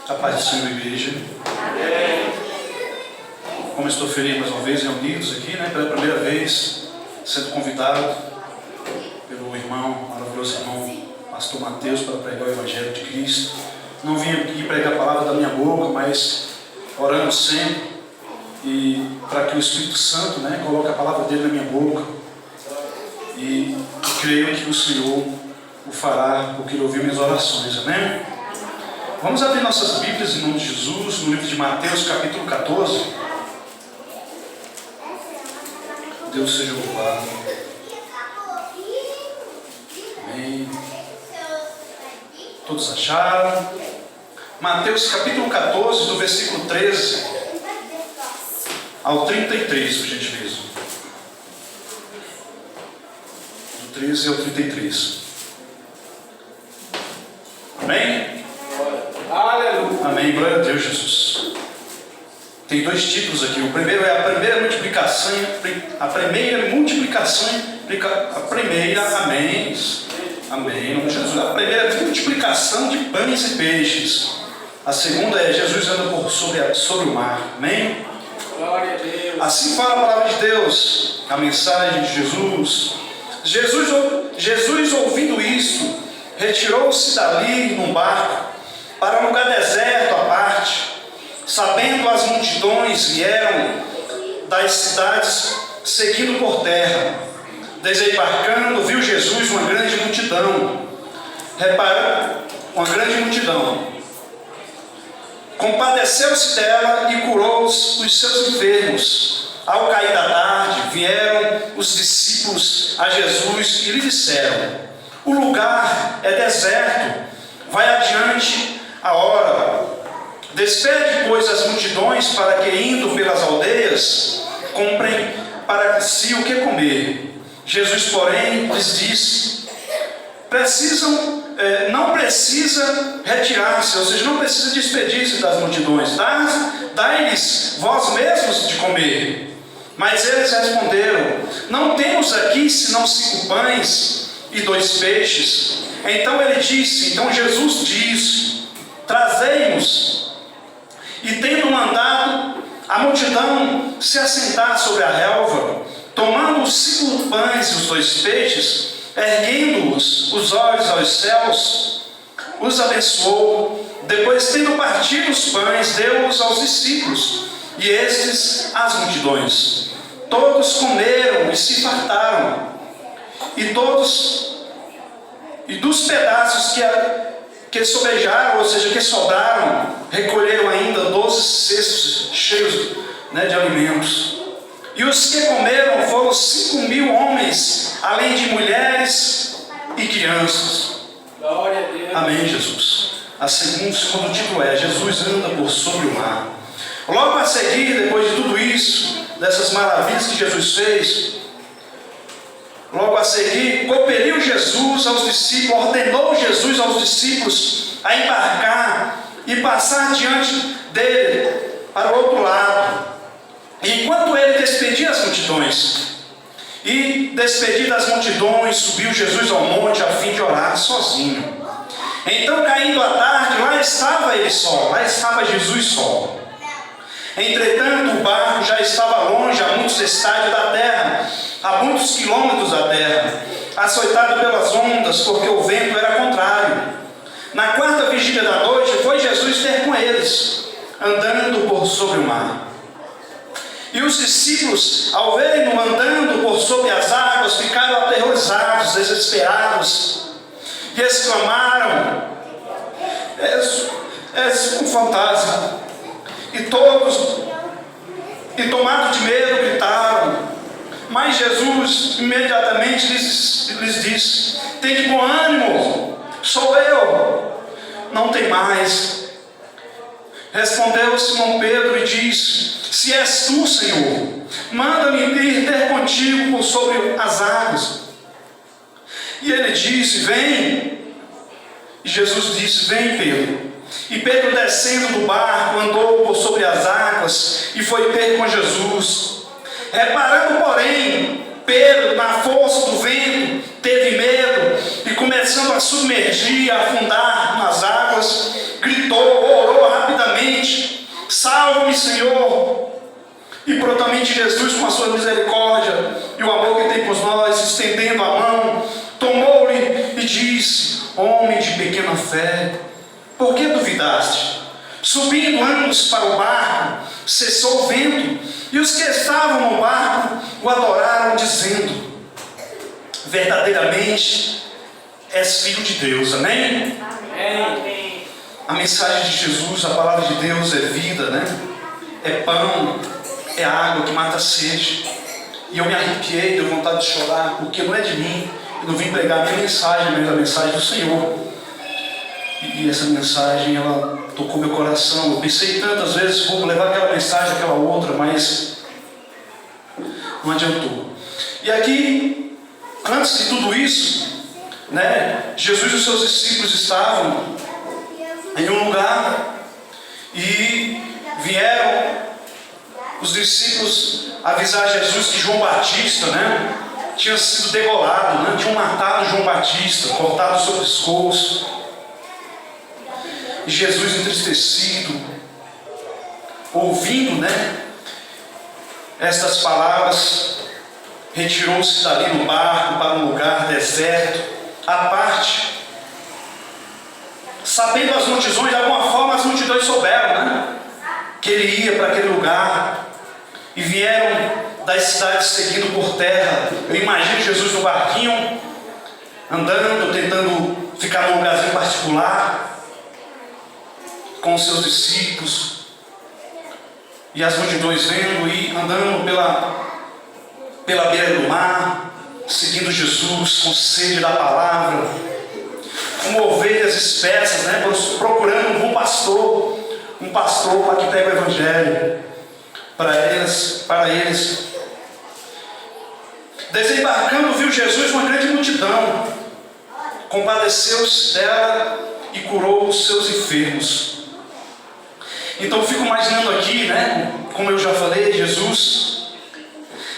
A paz do Senhor, igreja. Como estou feliz mais uma vez reunidos aqui, pela primeira vez, sendo convidado pelo irmão, maravilhoso irmão Pastor Mateus, para pregar o Evangelho de Cristo. Não vim aqui pregar a palavra da minha boca, mas orando sempre e para que o Espírito Santo coloque a palavra dele na minha boca. E creio que o Senhor o fará, porque ele ouviu minhas orações. Amém? Vamos abrir nossas Bíblias em nome de Jesus, no livro de Mateus, capítulo 14. Deus seja louvado. Amém. Todos acharam? Mateus capítulo 14, do versículo 13 ao 33, por gentileza. Do 13 ao 33. Amém? Aleluia. Amém. Glória a Deus, Jesus. Tem dois títulos aqui. O primeiro é a primeira multiplicação. Amém. Amém. Em nome de Jesus. A primeira é a multiplicação de pães e peixes. A segunda é Jesus anda sobre o mar. Amém? Glória a Deus. Assim fala a palavra de Deus, a mensagem de Jesus. Jesus ouvindo isso, retirou-se dali num barco para um lugar deserto à parte. Sabendo as multidões vieram das cidades seguindo por terra. Desembarcando, viu Jesus uma grande multidão. Uma grande multidão. Compadeceu-se dela e curou os seus enfermos. Ao cair da tarde, vieram os discípulos a Jesus e lhe disseram: o lugar é deserto, vai adiante a hora. Despede, pois, as multidões para que, indo pelas aldeias, comprem para si o que comer. Jesus, porém, lhes disse: não precisa retirar-se, ou seja, não precisa despedir-se das multidões, dai-lhes vós mesmos de comer. Mas eles responderam: não temos aqui senão 5 pães e 2 peixes. Então Jesus disse: trazei-nos. E tendo mandado a multidão se assentar sobre a relva, tomando os 5 pães e os 2 peixes, erguendo-os os olhos aos céus, os abençoou. Depois, tendo partido os pães, deu-os aos discípulos, e estes às multidões. Todos comeram e se fartaram, e dos pedaços que sobejaram, ou seja, que sobraram, recolheram ainda 12 cestos cheios de alimentos. E os que comeram foram 5.000 homens, além de mulheres e crianças. Glória a Deus. Amém, Jesus. O segundo título é: Jesus anda por sobre o mar. Logo a seguir, depois de tudo isso, dessas maravilhas que Jesus fez, logo a seguir, compeliu Jesus aos discípulos, ordenou Jesus aos discípulos a embarcar e passar diante dele para o outro lado. Enquanto ele despedia as multidões, subiu Jesus ao monte a fim de orar sozinho. Então, caindo a tarde, lá estava ele só, lá estava Jesus só. Entretanto, o barco já estava longe, a muitos estádios da terra, a muitos quilômetros da terra, açoitado pelas ondas, porque o vento era contrário. Na 4ª vigília da noite, foi Jesus ter com eles, andando por sobre o mar. E os discípulos, ao verem-no andando por sobre as águas, ficaram aterrorizados, desesperados, e exclamaram: és um fantasma. E tomados de medo, gritaram. Mas Jesus imediatamente lhes disse: tende bom ânimo, sou eu, não tem mais. Respondeu Simão Pedro e disse: se és tu, Senhor, manda-me ir ter contigo por sobre as águas. E ele disse: vem. E Jesus disse: vem, Pedro. E Pedro, descendo do barco, andou por sobre as águas e foi ter com Jesus. Reparando, porém, Pedro, na força do vento, teve medo e, começando a submergir, a afundar nas águas, gritou, orou rapidamente: salva-me, Senhor. E prontamente Jesus, com a sua misericórdia e o amor que tem por nós, estendendo a mão, tomou-lhe e disse: homem de pequena fé, por que duvidaste? Subindo ambos para o barco, cessou o vento, e os que estavam no barco o adoraram, dizendo: verdadeiramente és filho de Deus. Amém? Amém. A mensagem de Jesus, a palavra de Deus é vida, né? É pão, é água que mata a sede. E eu me arrepiei, deu vontade de chorar, porque não é de mim. Eu não vim pregar a minha mensagem, mas a mensagem do Senhor. E essa mensagem, ela tocou meu coração. Eu pensei tantas vezes, vou levar aquela mensagem, aquela outra, mas não adiantou. E aqui, antes de tudo isso, né, Jesus e os seus discípulos estavam em um lugar e vieram os discípulos avisar Jesus que João Batista, né, tinha sido degolado, né, tinham matado João Batista, cortado o seu pescoço. E Jesus, entristecido, ouvindo, né, estas palavras, retirou-se dali no barco para um lugar deserto, à parte. Sabendo as multidões, de alguma forma as multidões souberam, né, que ele ia para aquele lugar, e vieram das cidades seguindo por terra. Eu imagino Jesus no barquinho, andando, tentando ficar num lugarzinho particular, com os seus discípulos, e as multidões vendo e andando pela beira do mar, seguindo Jesus, com sede da palavra, como ovelhas espessas, né, procurando um bom pastor, um pastor para que pegue o evangelho para eles. Desembarcando, viu Jesus uma grande multidão, compadeceu-se dela e curou os seus enfermos. Então eu fico imaginando aqui, né, como eu já falei, Jesus,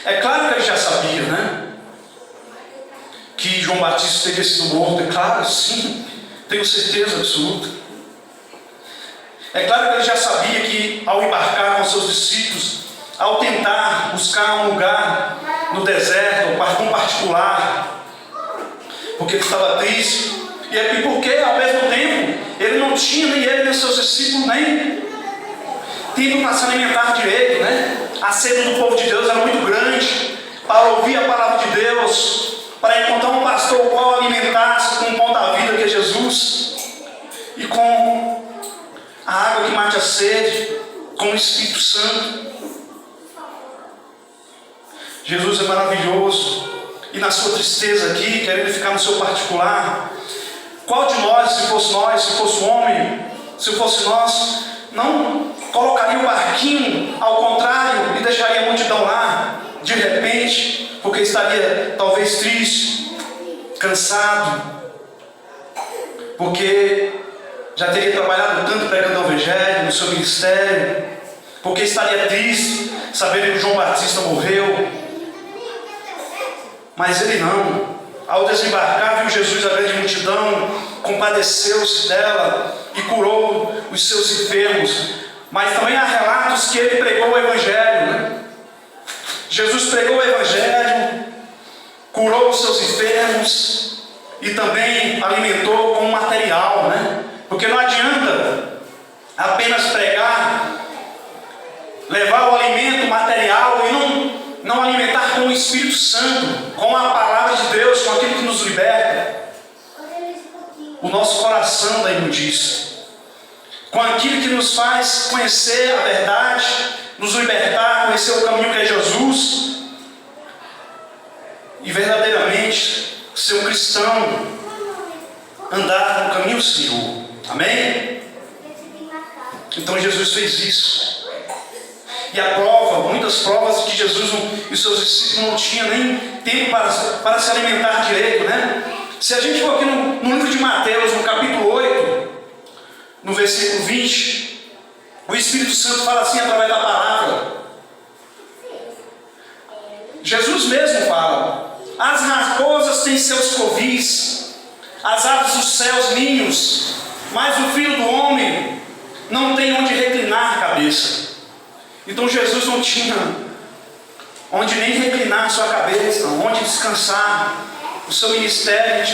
é claro que ele já sabia, né, que João Batista teria sido morto. É claro, sim, tenho certeza absoluta. É claro que ele já sabia que ao embarcar com seus discípulos, ao tentar buscar um lugar no deserto, um particular, porque ele estava triste, e porque ao mesmo tempo ele não tinha, nem ele nem seus discípulos, nem tempo para se alimentar direito, né? A sede do povo de Deus era muito grande para ouvir a palavra de Deus, para encontrar um pastor o qual alimentasse com o pão da vida, que é Jesus, e com a água que mate a sede, com o Espírito Santo. Jesus é maravilhoso, e na sua tristeza aqui, querendo ficar no seu particular, qual de nós, se fosse um homem, se fosse nós, não colocaria o barquinho ao contrário e deixaria a multidão lá, de repente, porque estaria talvez triste, cansado, porque já teria trabalhado tanto pregando o evangelho no seu ministério, porque estaria triste, sabendo que João Batista morreu. Mas ele não. Ao desembarcar, viu Jesus a grande multidão, compadeceu-se dela e curou os seus enfermos. Mas também há relatos que ele pregou o evangelho, né? Jesus pregou o evangelho, curou os seus enfermos e também alimentou com material, né? Porque não adianta apenas pregar, levar o alimento material e não alimentar com o Espírito Santo, com a palavra de Deus, com aquilo que nos liberta o nosso coração da imundícia, com aquilo que nos faz conhecer a verdade, nos libertar, conhecer o caminho que é Jesus, e verdadeiramente ser um cristão, andar no caminho do Senhor. Amém? Então Jesus fez isso. E a prova, muitas provas que Jesus e seus discípulos não tinham nem tempo para se alimentar direito, né? Se a gente for aqui no livro de Mateus, no capítulo 8, no versículo 20, o Espírito Santo fala assim através da palavra. Jesus mesmo fala: as raposas têm seus covis, as aves dos céus ninhos, mas o Filho do Homem não tem onde reclinar a cabeça. Então Jesus não tinha onde nem reclinar a sua cabeça, onde descansar. O seu ministério,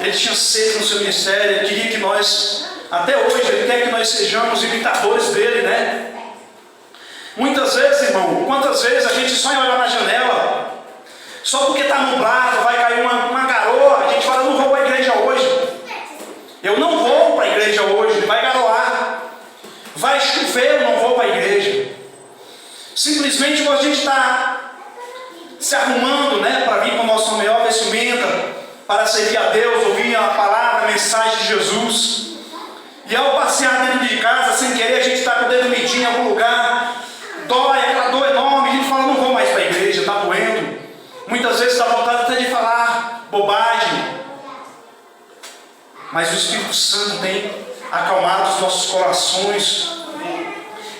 ele tinha sede no seu ministério. Ele queria que nós, até hoje, ele quer que nós sejamos imitadores dele, né? Muitas vezes, irmão, quantas vezes a gente só em olhar na janela, só porque está nublado, vai cair uma garoa, a gente fala, não vou para a igreja hoje. Eu não vou para a igreja hoje, vai garoar. Vai chover, eu não vou para a igreja. Simplesmente quando a gente está se arrumando, né, para vir com a nossa melhor vestimenta, para servir a Deus, ouvir a palavra, a mensagem de Jesus. E ao passear dentro de casa, sem querer, a gente está com o dedo medindo em algum lugar, dói, aquela dor enorme, a gente fala, não vou mais para a igreja, está doendo. Muitas vezes dá vontade até de falar bobagem. Mas o Espírito Santo tem acalmado os nossos corações.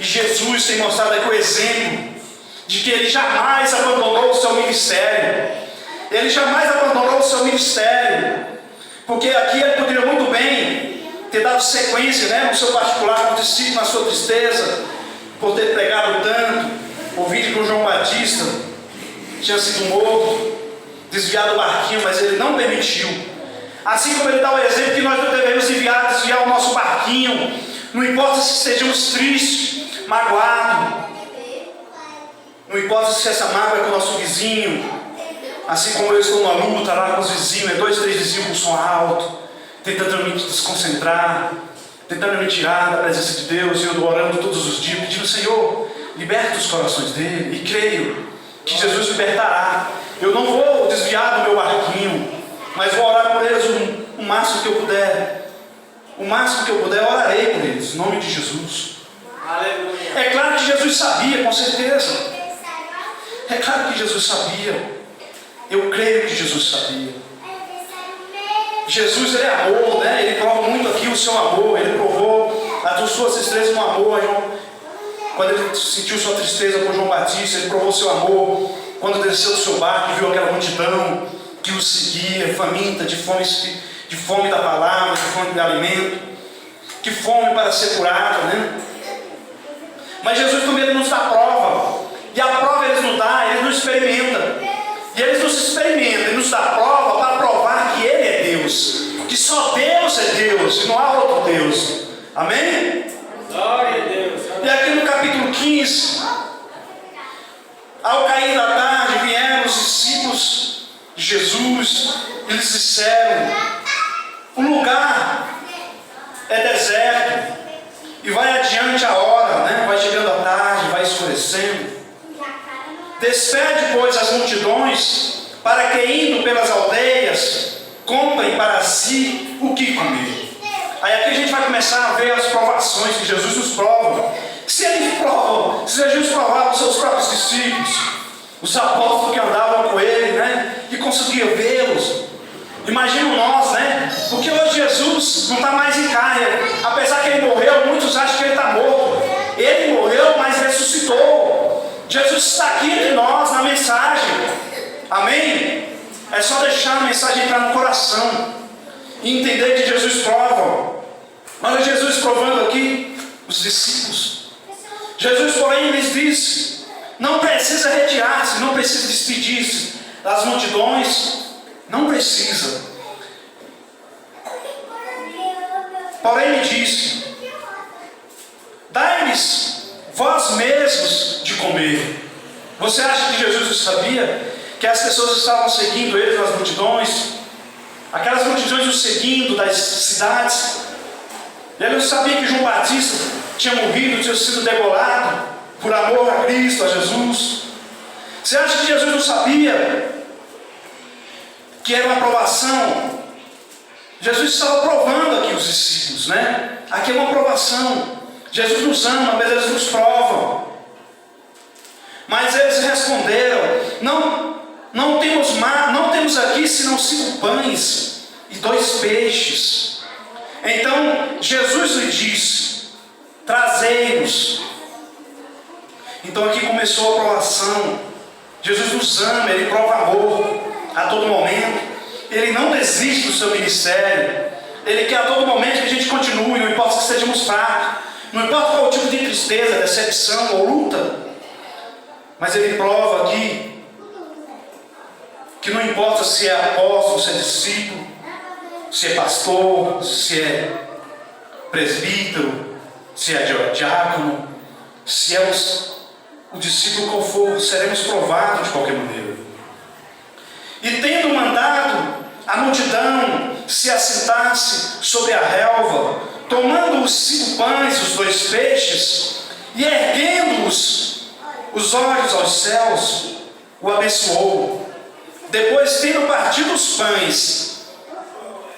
E Jesus tem mostrado aqui o exemplo de que ele jamais abandonou o seu ministério. Ele jamais abandonou o seu ministério. Porque aqui ele poderia muito bem ter dado sequência, né, no seu particular, no discípulo, na sua tristeza, por ter pregado tanto, ouvido que o João Batista tinha sido morto, desviado o barquinho, mas ele não permitiu. Assim como ele dá o exemplo que nós não devemos desviar o nosso barquinho, não importa se estejamos tristes, magoados, não importa se essa mágoa é com o nosso vizinho, assim como eu estou numa luta lá com os vizinhos, 2, 3 vizinhos com som alto, tentando me desconcentrar, tentando me tirar da presença de Deus, e eu orando todos os dias, pedindo, Senhor, liberta os corações dele, e creio que Jesus libertará. Eu não vou desviar do meu barquinho, mas vou orar por eles o máximo que eu puder. O máximo que eu puder, eu orarei por eles, em nome de Jesus. Aleluia. É claro que Jesus sabia, com certeza. É claro que Jesus sabia. Eu creio que Jesus sabia. Jesus, ele é amor, né? Ele prova muito aqui o seu amor. Ele provou as suas tristezas no amor. Quando ele sentiu sua tristeza por João Batista, ele provou seu amor. Quando desceu do seu barco e viu aquela multidão que o seguia, faminta, de fome da palavra, de fome de alimento, de fome para ser curada, né? Mas Jesus também ele nos dá prova. E a prova ele nos dá, ele nos experimenta. E ele nos experimenta, ele nos dá prova para provar que ele é Deus. Que só Deus é Deus e não há outro Deus. Amém? Glória a Deus. E aqui no capítulo 15, ao cair da tarde, vieram os discípulos de Jesus. Eles disseram, o lugar é deserto. E vai adiante a hora, né? Vai chegando a tarde, vai escurecendo. Despede, pois, as multidões, para que, indo pelas aldeias, comprem para si o que comer. Aí aqui a gente vai começar a ver as provações que Jesus nos prova. Se Jesus provava os seus próprios discípulos, os apóstolos que andavam com ele, né? E conseguiam vê-los. Imagina nós, né? Porque hoje Jesus não está mais em carne. Apesar que ele morreu, muitos acham que ele está morto. Ele morreu, mas ressuscitou. Jesus está aqui entre nós na mensagem. Amém? É só deixar a mensagem entrar no coração e entender que Jesus prova. Olha Jesus provando aqui os discípulos. Jesus, porém, lhes disse: não precisa retirar-se, não precisa despedir-se das multidões. Não precisa. Porém me disse: dai-lhes vós mesmos de comer. Você acha que Jesus não sabia que as pessoas estavam seguindo ele nas multidões? Aquelas multidões o seguindo das cidades. Ele não sabia que João Batista tinha morrido, tinha sido degolado por amor a Cristo, a Jesus. Você acha que Jesus não sabia que era uma provação? Jesus estava provando aqui os discípulos, né? Aqui é uma provação. Jesus nos ama, mas eles nos provam. Mas eles responderam: não temos aqui senão 5 pães e 2 peixes. Então Jesus lhe disse: trazei-nos. Então aqui começou a provação. Jesus nos ama, ele prova amor a todo momento. Ele não desiste do seu ministério. Ele quer a todo momento que a gente continue, não importa que estejamos fracos, não importa qual tipo de tristeza, decepção ou luta, mas Ele prova aqui que não importa se é apóstolo, se é discípulo, se é pastor, se é presbítero, se é diácono, se é o discípulo qual for, seremos provados de qualquer maneira. E tendo mandado a multidão se assentasse sobre a relva, tomando os 5 pães e os 2 peixes, e erguendo-os os olhos aos céus, o abençoou. Depois, tendo partido os pães,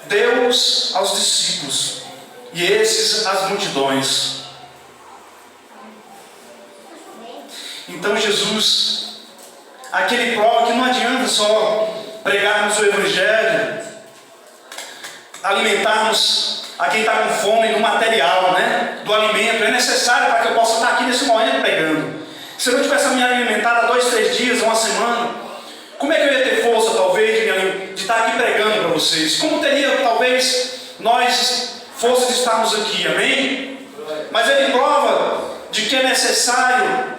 deu-os aos discípulos, e esses às multidões. Então Jesus, aqui Ele prova que não adianta só pregarmos o Evangelho, alimentarmos a quem está com fome do material, né? Do alimento. É necessário para que eu possa estar aqui nesse momento pregando. Se eu não tivesse me alimentado há 2, 3 dias, uma semana, como é que eu ia ter força, talvez, de estar aqui pregando para vocês? Como teria, talvez, nós força de estarmos aqui, amém? Mas Ele prova de que é necessário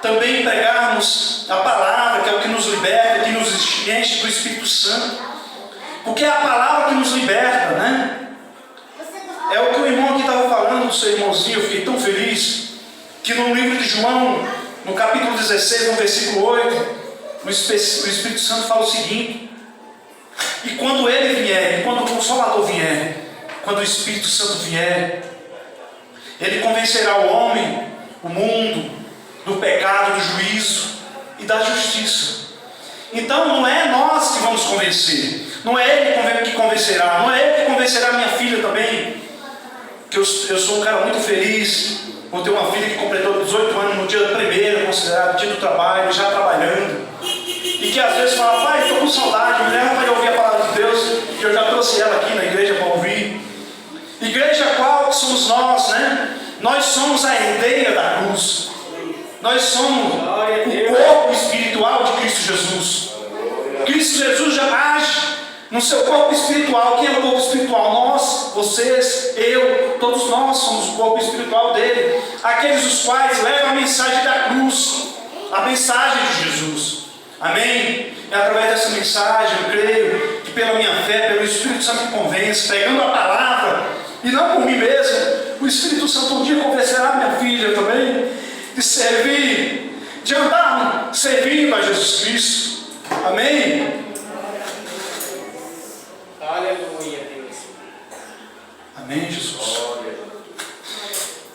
também pregarmos a palavra, que é o que nos liberta, que nos enche do Espírito Santo. Porque é a palavra que nos liberta, né? É o que o irmão aqui estava falando do seu irmãozinho. Eu fiquei tão feliz que no livro de João, no capítulo 16, no versículo 8, o Espírito Santo fala o seguinte: e quando Ele vier, e quando o Consolador vier, quando o Espírito Santo vier, Ele convencerá o homem, o mundo, do pecado, do juízo e da justiça. Então não é nós que vamos convencer, não é Ele que convencerá, não é Ele que convencerá minha filha também, que eu sou um cara muito feliz por ter uma filha que completou 18 anos no dia primeiro, considerado dia do trabalho, já trabalhando, e que às vezes fala: pai, estou com saudade, me leva para ouvir a palavra de Deus, que eu já trouxe ela aqui na igreja para ouvir. Igreja qual que somos nós, né? Nós somos a herdeira da cruz. Nós somos o corpo espiritual de Cristo Jesus. Cristo Jesus já age no seu corpo espiritual. Quem é o corpo espiritual? Nós, vocês, eu, todos nós somos o corpo espiritual dele. Aqueles os quais levam a mensagem da cruz, a mensagem de Jesus. Amém? É através dessa mensagem, eu creio que pela minha fé, pelo Espírito Santo me convence, pregando a palavra, e não por mim mesmo. O Espírito Santo um dia convencerá minha filha também de servir, de andar servindo a Jesus Cristo. Amém? Aleluia, Deus. Amém, Jesus.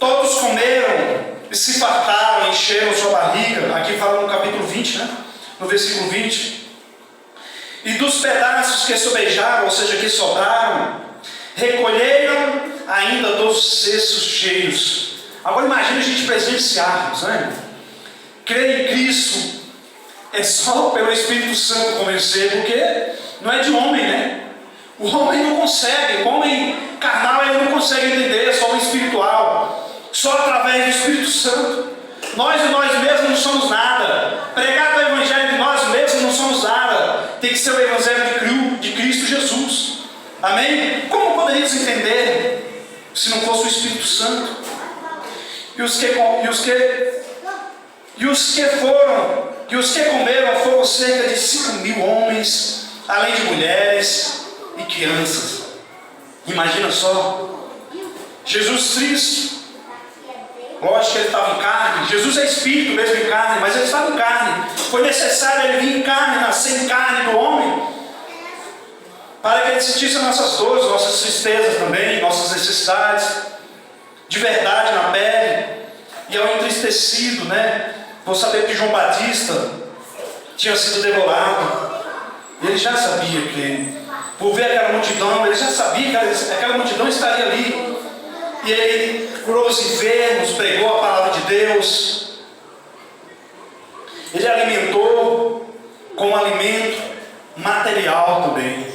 Todos comeram e se fartaram, encheram sua barriga. Aqui fala no capítulo 20, né? No versículo 20. E dos pedaços que sobejaram, ou seja, que sobraram, recolheram ainda 12 cestos cheios. Agora imagina a gente presenciarmos, né? Crer em Cristo é só pelo Espírito Santo convencer, porque não é de homem, né? O homem não consegue, o homem carnal ele não consegue entender, é só o espiritual. Só através do Espírito Santo. Nós e nós mesmos não somos nada. Pregar o Evangelho de nós mesmos não somos nada. Tem que ser o Evangelho de Cristo Jesus. Amém? Como poderíamos entender se não fosse o Espírito Santo? E os que comeram foram cerca de 5.000 homens, além de mulheres e crianças. Imagina só, Jesus Cristo, lógico que ele estava em carne, Jesus é Espírito mesmo em carne, mas ele estava em carne. Foi necessário ele vir em carne, nascer em carne do homem, para que ele sentisse nossas dores, nossas tristezas também, nossas necessidades, de verdade na pele. E ao entristecido, né, por saber que João Batista tinha sido devorado, ele já sabia que, por ver aquela multidão, ele já sabia que aquela multidão estaria ali. E ele curou os enfermos, pregou a palavra de Deus. Ele alimentou com alimento material também.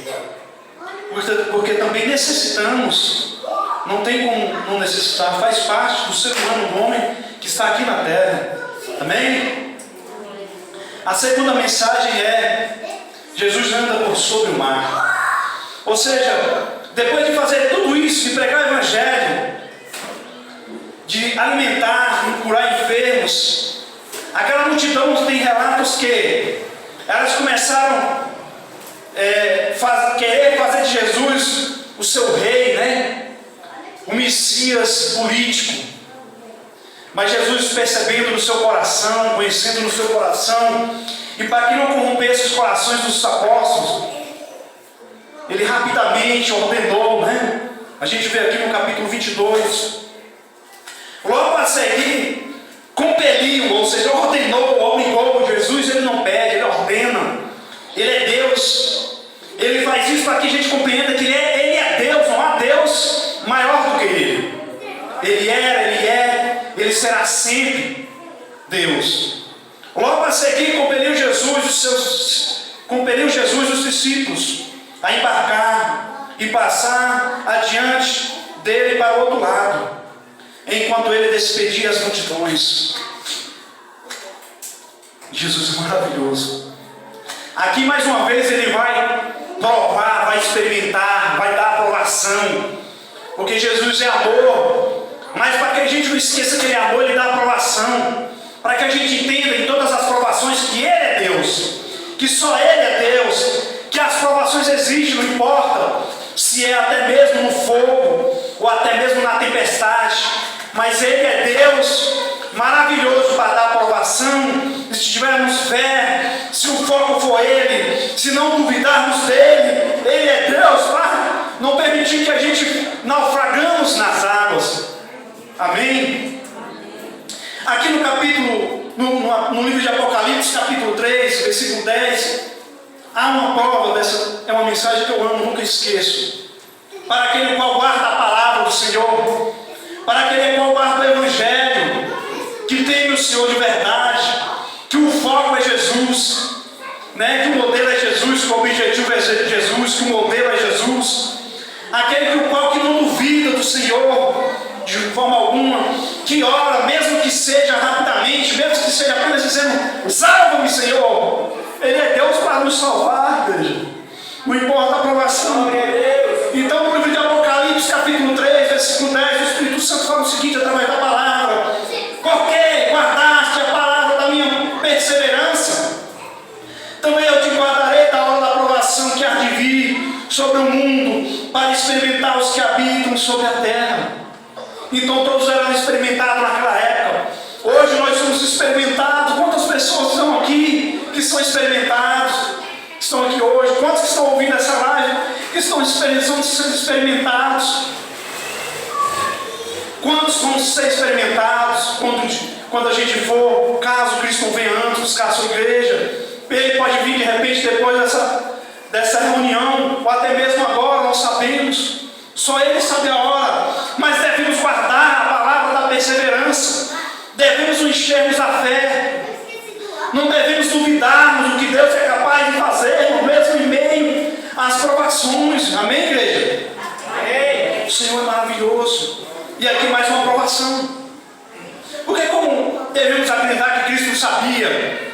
Porque também necessitamos. Não tem como não necessitar. Faz parte do ser humano, do homem que está aqui na terra. Amém? A segunda mensagem é: Jesus anda por sobre o mar. Ou seja, depois de fazer tudo isso, de pregar o Evangelho, de alimentar e curar enfermos, aquela multidão tem relatos que elas começaram a querer fazer de Jesus o seu rei, né? O Messias político. Mas Jesus, percebendo no seu coração, conhecendo no seu coração, e para que não corrompesse os corações dos apóstolos, ele rapidamente ordenou, né? A gente vê aqui no capítulo 22. Logo a seguir, compeliu, ou seja, ordenou, obrigou. Jesus, ele não pede, ele ordena. Ele é Deus. Ele faz isso para que a gente compreenda que ele é Deus. Não há Deus maior do que ele. Ele era, ele é, ele será sempre Deus. Logo a seguir, compeliu Jesus os discípulos a embarcar e passar adiante dele para o outro lado, enquanto ele despedia as multidões. Jesus é maravilhoso. Aqui mais uma vez ele vai provar, vai experimentar, vai dar aprovação, porque Jesus é amor. Mas para que a gente não esqueça que ele é amor, ele dá aprovação, para que a gente entenda em todas as provações que ele é Deus, que só ele é Deus, que as provações existem, não importa se é até mesmo no fogo ou até mesmo na tempestade, mas ele é Deus maravilhoso para dar aprovação. Se tivermos fé, se o foco for ele, se não duvidarmos dele, ele é Deus para não permitir que a gente naufragamos nas águas. Amém? Aqui no capítulo, no livro de Apocalipse, capítulo 3, versículo 10, há uma prova dessa, é uma mensagem que eu amo, nunca esqueço. Para aquele qual guarda a palavra do Senhor, para aquele qual guarda o Evangelho, que teme o Senhor de verdade, que o foco é Jesus, né? Que o modelo é Jesus, que o objetivo é Jesus, que o modelo é Jesus. Aquele que não duvida do Senhor de forma alguma, que ora, mesmo que seja rapidamente, mesmo que seja apenas dizendo: salva-me, Senhor. Ele é Deus para nos salvar, igreja. Não importa a aprovação. Então, no livro de Apocalipse, capítulo 3, versículo 10, o Espírito Santo fala o seguinte através da palavra: porque guardaste a palavra da minha perseverança, também eu te guardarei da hora da aprovação que há de vir sobre o mundo, para experimentar os que habitam sobre a terra. Então todos eram experimentados naquela época. Hoje nós somos experimentados. Quantas pessoas estão aqui que são experimentados? Estão aqui hoje. Quantos que estão ouvindo essa live que estão sendo experimentados? Quantos vão ser experimentados quando a gente for, caso Cristo não venha antes buscar a sua igreja? Ele pode vir de repente depois dessa reunião, ou até mesmo agora, não sabemos. Só ele sabe a hora. Mas devemos guardar a palavra da perseverança. Devemos enchermos a fé. Não devemos duvidarmos do que Deus é capaz de fazer, no mesmo em meio às provações. Amém, igreja? Amém. O Senhor é maravilhoso. E aqui mais uma provação. Porque como devemos acreditar que Cristo sabia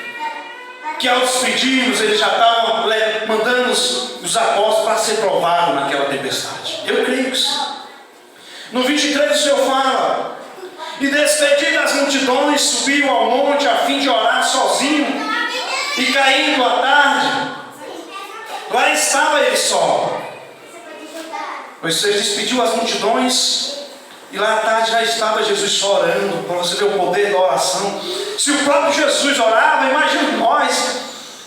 que ao despedirmos ele já estava mandando os apóstolos para ser provado naquela tempestade? Eu creio que sim. No 23 o Senhor fala: e despedido das multidões, subiu ao monte a fim de orar sozinho, e caindo a tarde, lá estava ele só. Pois ele despediu as multidões, e lá à tarde já estava Jesus só orando, para você ver o poder da oração. Se o próprio Jesus orava, imagina nós,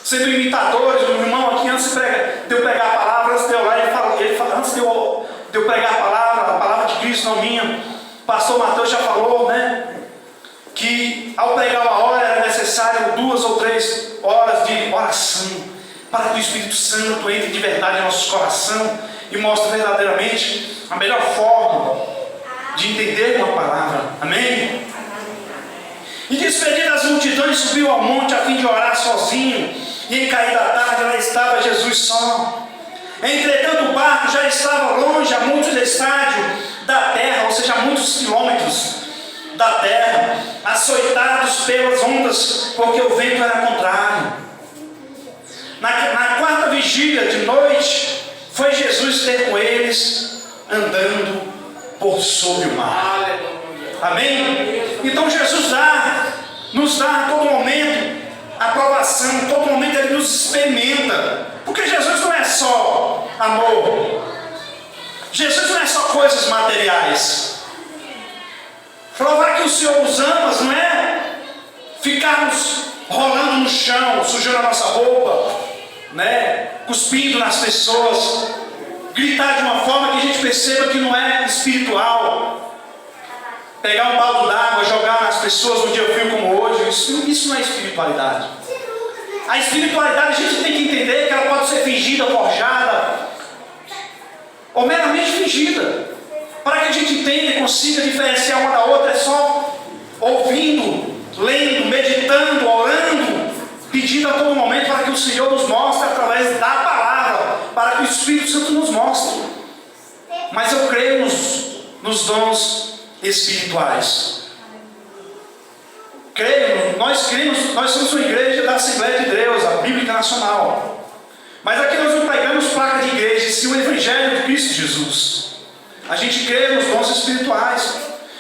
sendo imitadores. O irmão aqui, antes de eu pregar a palavra, antes de eu orar, ele fala, antes de eu pregar a palavra de Cristo, não minha, o pastor Mateus já falou, né? Que ao pregar uma hora era necessário 2 ou 3 horas de oração, para que o Espírito Santo entre de verdade em nossos corações e mostre verdadeiramente a melhor forma de entender uma palavra. Amém? E despedido das multidões, subiu ao monte a fim de orar sozinho, e em caída da tarde lá estava Jesus só. Entretanto o barco já estava longe, a muitos estádios da terra, ou seja, a muitos quilômetros da terra, açoitados pelas ondas, porque o vento era contrário. Na quarta vigília de noite, foi Jesus ter com eles andando por sobre o mar. Aleluia. Amém? Então Jesus nos dá a todo momento aprovação, a todo momento Ele nos experimenta. Porque Jesus não é só amor. Jesus não é só coisas materiais. Provar que o Senhor os ama não é ficarmos rolando no chão, sujando a nossa roupa, né? Cuspindo nas pessoas, gritar de uma forma que a gente perceba que não é espiritual. Pegar um balde d'água, jogar nas pessoas num dia frio como hoje, isso não é espiritualidade. A espiritualidade a gente tem que entender que ela pode ser fingida, forjada, ou meramente fingida. Para que a gente entenda e consiga diferenciar uma da outra, é só ouvindo, lendo, meditando, orando, pedindo a todo momento para que o Senhor nos mostre através da palavra, para que o Espírito Santo nos mostre. Mas eu creio nos dons espirituais. Nós somos uma igreja da Assembleia de Deus, a Bíblica Nacional. Mas aqui nós não pregamos placa de igreja, sim o Evangelho de Cristo Jesus. A gente crê nos dons espirituais.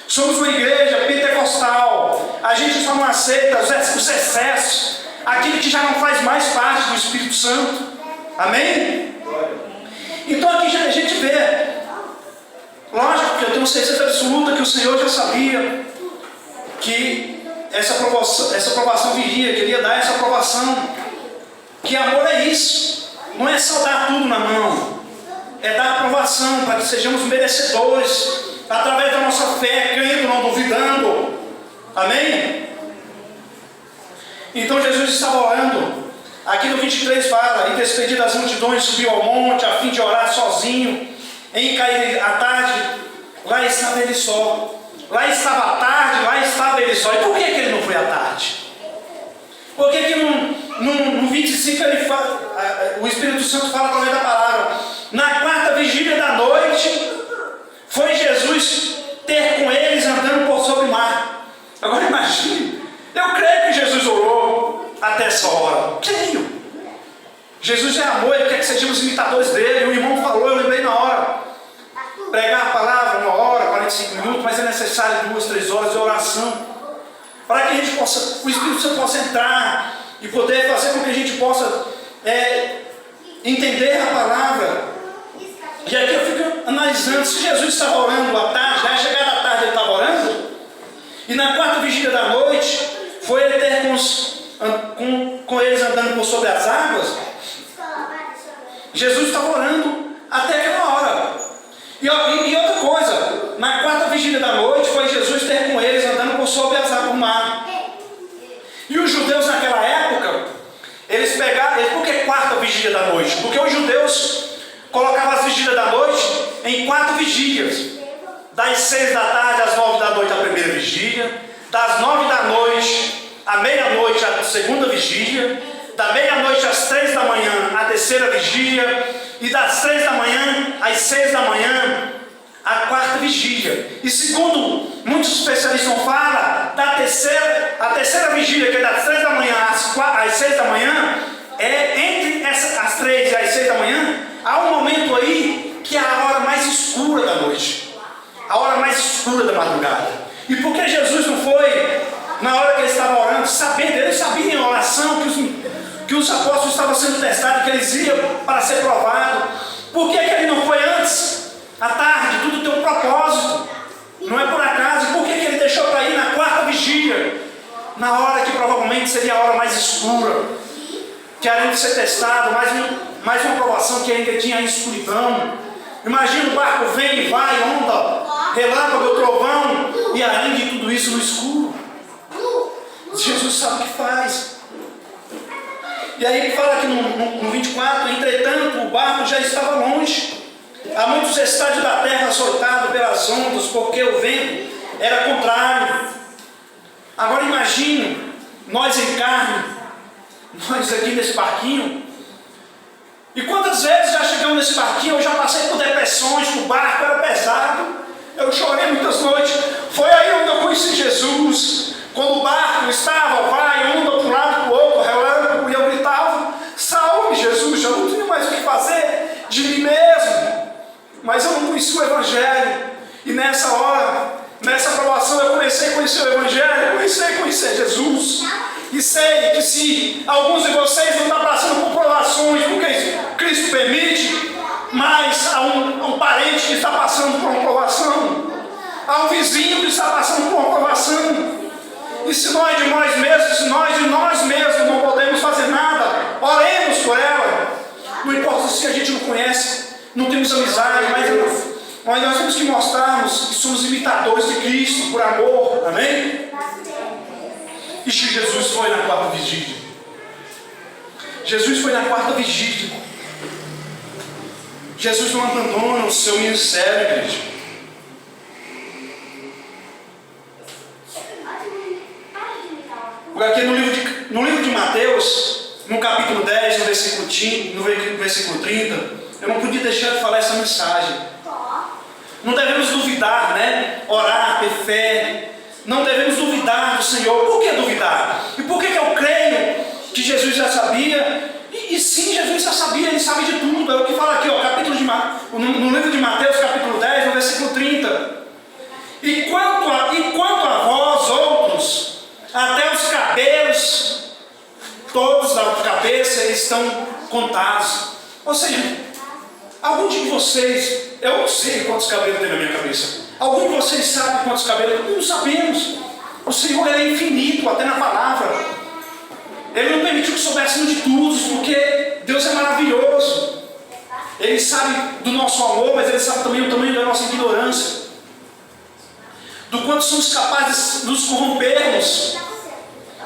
Somos uma igreja pentecostal. A gente só não aceita os excessos, aquilo que já não faz mais parte do Espírito Santo. Amém? Então aqui a gente vê. Lógico que eu tenho certeza absoluta que o Senhor já sabia que essa aprovação viria, que Ele ia dar essa aprovação. Que amor é isso. Não é só dar tudo na mão. É dar aprovação para que sejamos merecedores, através da nossa fé, crendo, não duvidando. Amém? Então Jesus estava orando. Aqui no 23 fala: e despedido das multidões, subiu ao monte a fim de orar sozinho. Em cair a tarde, lá estava ele só. Lá estava a tarde, lá estava ele só. E por que ele não foi à tarde? Por que no 25 ele fala, o Espírito Santo fala através da palavra: na quarta vigília da noite, foi Jesus ter com eles andando por sobre o mar. Agora imagine, eu creio que Jesus orou até essa hora. Creio. Jesus é amor, Ele quer que sejamos imitadores dele. O irmão falou, eu lembrei na hora. Pregar a palavra 1 hora, 45 minutos, mas é necessário 2, 3 horas de oração. Para que a gente possa, o Espírito Santo possa entrar e poder fazer com que a gente possa entender a palavra. E aqui eu fico analisando, se Jesus estava orando à tarde, já chegada a tarde ele estava orando, e na quarta vigília da noite, foi ele ter com eles andando por sobre as águas. Jesus estava orando até aquela hora. E outra coisa, na quarta vigília da noite, foi Jesus ter com eles andando por sobre as águas do mar. E os judeus naquela época, eles pegaram, por que quarta vigília da noite? Porque os judeus colocavam as vigílias da noite em 4 vigílias. Das 6 da tarde às 9 da noite a primeira vigília, das 9 da noite à meia-noite a segunda vigília, da meia-noite às 3 da manhã a terceira vigília, e das 3 da manhã às 6 da manhã a quarta vigília. E segundo muitos especialistas falam, a terceira vigília, que é das 3 da manhã às 6 da manhã, entre as 3 e as 6 da manhã, há um momento aí que é a hora mais escura da noite, a hora mais escura da madrugada. E por que Jesus não foi na hora que ele estava orando, sabendo, ele sabia em oração que os apóstolos estavam sendo testados, que eles iam para ser provados? Por que ele não foi antes? À tarde, tudo tem um propósito, não é por acaso. Por que ele deixou para ir na quarta vigília, na hora que provavelmente seria a hora mais escura, que além de ser testado, mais uma provação que ainda tinha a escuridão? Imagina, o barco vem e vai, onda, relâmpago, trovão, e além de tudo isso no escuro. Jesus sabe o que faz. E aí ele fala aqui no 24: entretanto o barco já estava longe, a muitos estádios da terra açoitado pelas ondas, porque o vento era contrário. Agora imagine, nós em carne, nós aqui nesse barquinho. E quantas vezes já chegamos nesse barquinho, eu já passei por depressões, que o barco era pesado, eu chorei muitas noites. Foi aí onde eu conheci Jesus, quando o barco estava, onda para um lado para o outro, relâmpago, e eu gritava: salve Jesus, eu não tinha mais o que fazer de mim mesmo. não conhecia o Evangelho. E nessa hora, nessa provação, eu comecei a conhecer o Evangelho, comecei a conhecer Jesus. E sei que se alguns de vocês não estão passando por provações, porque Cristo permite, mas há um parente que está passando por uma provação, há um vizinho que está passando por uma provação. E se nós de nós mesmos, não podemos fazer nada, oremos por ela. Não importa se a gente não conhece, não temos amizade, mas nós temos que mostrarmos que somos imitadores de Cristo por amor, amém? E Jesus foi na quarta vigília. Jesus foi na quarta vigília. Jesus não abandona o seu ministério, igreja. Porque aqui no livro de Mateus, no capítulo 10, no versículo 30, eu não podia deixar de falar essa mensagem. Não devemos duvidar, né? Orar, ter fé. Não devemos duvidar do Senhor. Por que duvidar? E por que eu creio que Jesus já sabia? E sim, Jesus já sabia, Ele sabe de tudo. É o que fala aqui, ó, no livro de Mateus, capítulo 10, no versículo 30. E quanto a vós outros, até os cabelos, todos da cabeça estão contados. Ou seja, algum de vocês, eu não sei quantos cabelos tem na minha cabeça. Algum de vocês sabe quantos cabelos? Não sabemos. O Senhor é infinito, até na palavra. Ele não permitiu que soubéssemos de tudo, porque Deus é maravilhoso. Ele sabe do nosso amor, mas Ele sabe também o tamanho da nossa ignorância. Do quanto somos capazes de nos corrompermos.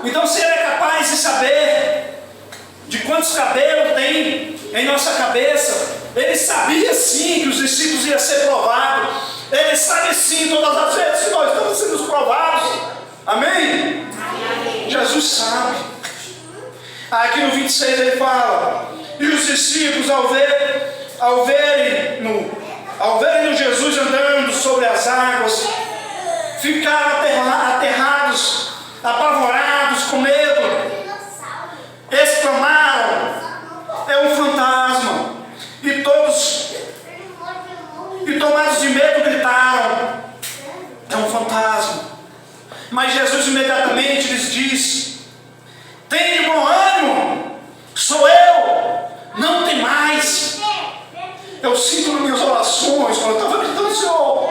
Então, se Ele é capaz de saber de quantos cabelos tem em nossa cabeça, Ele sabia sim que os discípulos iam ser provados. Ele sabe sim todas as vezes que nós estamos sendo provados. Amém? Amém. Jesus sabe. Aqui no 26 ele fala: e os discípulos ao verem no Jesus andando sobre as águas, ficaram aterrados, apavorados, com medo, exclamaram: é um fantasma. E tomados de medo gritaram: é um fantasma. Mas Jesus imediatamente lhes disse: tem de bom ânimo, sou eu, não tem mais. Eu sinto nas minhas orações, quando eu estava gritando: Senhor,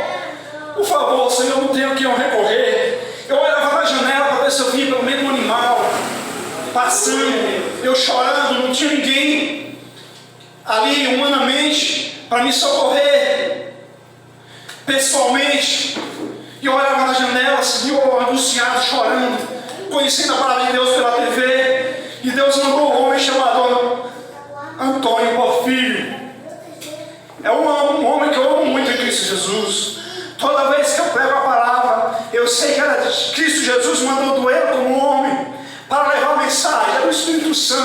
por favor, Senhor, não tenho a quem eu recorrer. Eu olhava na janela para ver se eu via pelo menos um animal passando, eu chorando, não tinha ninguém ali humanamente para me socorrer pessoalmente. E eu olhava na janela, assim, eu angustiado, chorando, conhecendo a palavra de Deus pela TV. E Deus mandou um homem chamado Antônio Porfírio. É um homem que eu amo muito em Cristo Jesus. Toda vez que eu prego a palavra, eu sei que Cristo Jesus mandou ele como homem para levar a mensagem. É o Espírito Santo.